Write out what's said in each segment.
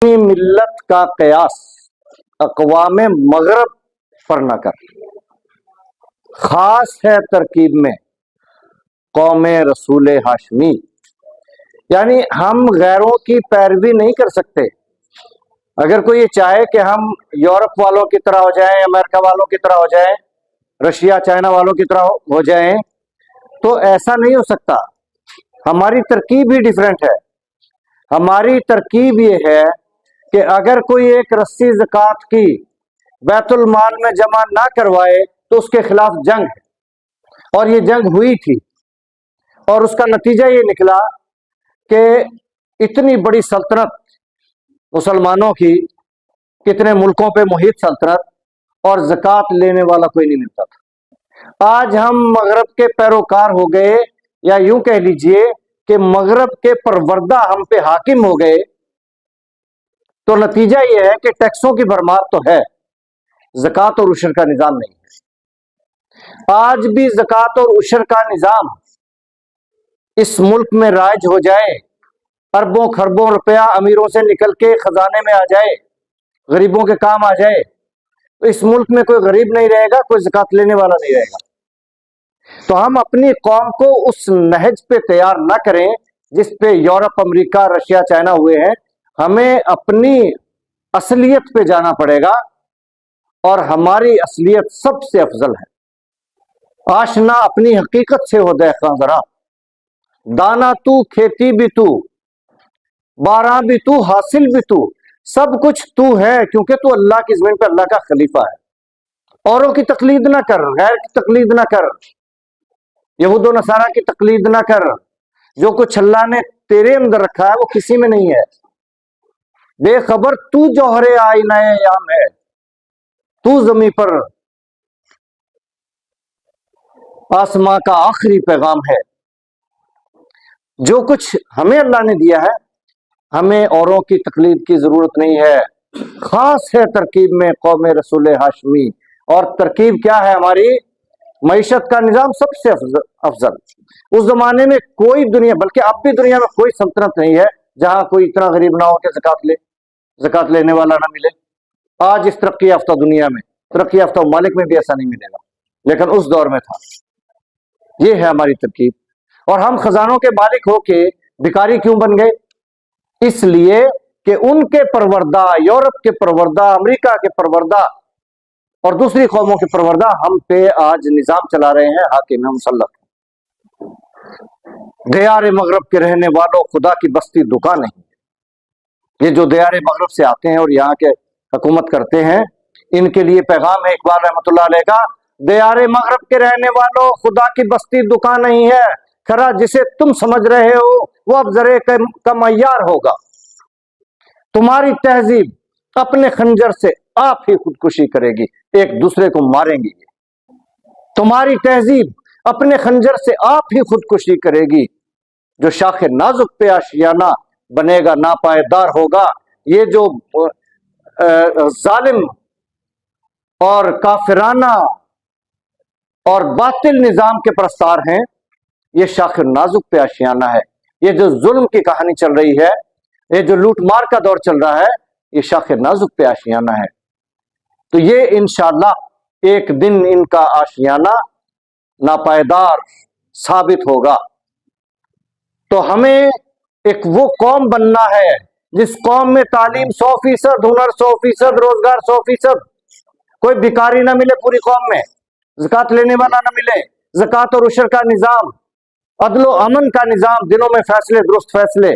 ملت کا قیاس اقوام مغرب پر نہ کر، خاص ہے ترکیب میں قوم رسول ہاشمی۔ یعنی ہم غیروں کی پیروی نہیں کر سکتے۔ اگر کوئی یہ چاہے کہ ہم یورپ والوں کی طرح ہو جائیں، امریکہ والوں کی طرح ہو جائیں، رشیا چائنا والوں کی طرح ہو جائیں، تو ایسا نہیں ہو سکتا۔ ہماری ترکیب ہی ڈیفرنٹ ہے۔ ہماری ترکیب یہ ہے کہ اگر کوئی ایک رسی زکوٰۃ کی بیت المال میں جمع نہ کروائے تو اس کے خلاف جنگ ہے، اور یہ جنگ ہوئی تھی، اور اس کا نتیجہ یہ نکلا کہ اتنی بڑی سلطنت مسلمانوں کی، کتنے ملکوں پہ محیط سلطنت، اور زکوٰۃ لینے والا کوئی نہیں ملتا تھا۔ آج ہم مغرب کے پیروکار ہو گئے، یا یوں کہہ لیجئے کہ مغرب کے پروردہ ہم پہ حاکم ہو گئے، تو نتیجہ یہ ہے کہ ٹیکسوں کی بھرمار تو ہے، زکوٰۃ اور عشر کا نظام نہیں ہے۔ آج بھی زکوٰۃ اور عشر کا نظام اس ملک میں رائج ہو جائے، اربوں خربوں روپیہ امیروں سے نکل کے خزانے میں آ جائے، غریبوں کے کام آ جائے، تو اس ملک میں کوئی غریب نہیں رہے گا، کوئی زکوٰۃ لینے والا نہیں رہے گا۔ تو ہم اپنی قوم کو اس نہج پہ تیار نہ کریں جس پہ یورپ، امریکہ، رشیا، چائنا ہوئے ہیں۔ ہمیں اپنی اصلیت پہ جانا پڑے گا، اور ہماری اصلیت سب سے افضل ہے۔ آشنا اپنی حقیقت سے ہو دہقاں ذرا، دانا تو، کھیتی بھی تو، بارہ بھی تو، حاصل بھی تو، سب کچھ تو ہے، کیونکہ تو اللہ کی زمین پہ اللہ کا خلیفہ ہے۔ اوروں کی تقلید نہ کر، غیر کی تقلید نہ کر، یہود و نصارہ کی تقلید نہ کر۔ جو کچھ اللہ نے تیرے اندر رکھا ہے وہ کسی میں نہیں ہے۔ بے خبر تو جوہر آئینہ ایام ہے، تو زمین پر آسماں کا آخری پیغام ہے۔ جو کچھ ہمیں اللہ نے دیا ہے، ہمیں اوروں کی تقلید کی ضرورت نہیں ہے۔ خاص ہے ترکیب میں قوم رسول ہاشمی۔ اور ترکیب کیا ہے ہماری؟ معیشت کا نظام سب سے افضل۔ اس زمانے میں کوئی دنیا، بلکہ اب بھی دنیا میں کوئی سلطنت نہیں ہے جہاں کوئی اتنا غریب نہ ہو کہ زکوٰۃ لینے والا نہ ملے۔ آج اس ترقی یافتہ دنیا میں، ترقی یافتہ ممالک میں بھی ایسا نہیں ملے گا، لیکن اس دور میں تھا۔ یہ ہے ہماری ترکیب۔ اور ہم خزانوں کے مالک ہو کے بھکاری کیوں بن گئے؟ اس لیے کہ ان کے پروردہ، یورپ کے پروردہ، امریکہ کے پروردہ اور دوسری قوموں کے پروردہ ہم پہ آج نظام چلا رہے ہیں، حاکم مسلط۔ دیار مغرب کے رہنے والوں، خدا کی بستی دکان نہیں۔ یہ جو دیار مغرب سے آتے ہیں اور یہاں کے حکومت کرتے ہیں، ان کے لیے پیغام ہے اقبال رحمۃ اللہ علیہ کا: دیار مغرب کے رہنے والوں، خدا کی بستی دکان نہیں ہے، کھرا جسے تم سمجھ رہے ہو وہ اب ذرے کا معیار ہوگا۔ تمہاری تہذیب اپنے خنجر سے آپ ہی خودکشی کرے گی، ایک دوسرے کو ماریں گی۔ تمہاری تہذیب اپنے خنجر سے آپ ہی خودکشی کرے گی۔ جو شاخ نازک پہ آشیانہ بنے گا ناپائیدار ہوگا۔ یہ جو ظالم اور کافرانہ اور باطل نظام کے پرستار ہیں، یہ شاخ نازک پہ آشیانہ ہے۔ یہ جو ظلم کی کہانی چل رہی ہے، یہ جو لوٹ مار کا دور چل رہا ہے، یہ شاخ نازک پہ آشیانہ ہے۔ تو یہ انشاءاللہ ایک دن ان کا آشیانہ ناپائیدار ثابت ہوگا۔ تو ہمیں ایک وہ قوم بننا ہے جس قوم میں تعلیم 100%، ہنر 100%، روزگار 100%، کوئی بھکاری نہ ملے پوری قوم میں، زکوٰۃ لینے والا نہ ملے، زکوٰۃ اور عشر کا نظام، عدل و امن کا نظام، دنوں میں فیصلے، درست فیصلے،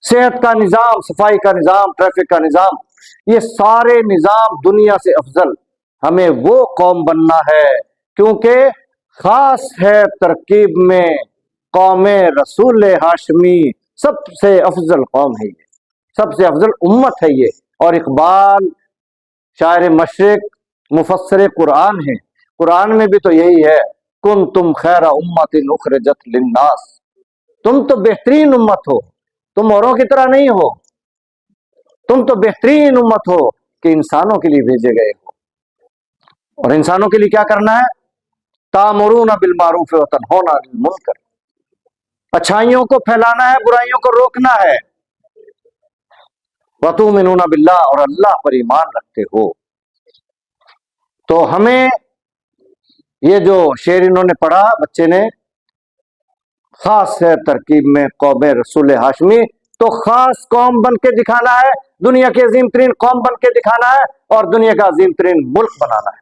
صحت کا نظام، صفائی کا نظام، ٹریفک کا نظام، یہ سارے نظام دنیا سے افضل۔ ہمیں وہ قوم بننا ہے، کیونکہ خاص ہے ترکیب میں قوم رسول ہاشمی۔ سب سے افضل قوم ہے یہ، سب سے افضل امت ہے یہ۔ اور اقبال شاعر مشرق، مفسر قرآن ہے، قرآن میں بھی تو یہی ہے: کنتم خیر امت اخرجت للناس۔ تم تو بہترین امت ہو، تم اوروں کی طرح نہیں ہو، تم تو بہترین امت ہو کہ انسانوں کے لیے بھیجے گئے ہو۔ اور انسانوں کے لیے کیا کرنا ہے؟ تامرون بالمعروف وتنہون عن المنکر، اچھائیوں کو پھیلانا ہے، برائیوں کو روکنا ہے۔ وَتُؤْمِنُونَ بِاللَّهِ، اور اللہ پر ایمان رکھتے ہو۔ تو ہمیں یہ جو شعر انہوں نے پڑھا بچے نے، خاص ہے ترکیب میں قوم رسول ہاشمی، تو خاص قوم بن کے دکھانا ہے، دنیا کی عظیم ترین قوم بن کے دکھانا ہے، اور دنیا کا عظیم ترین ملک بنانا ہے۔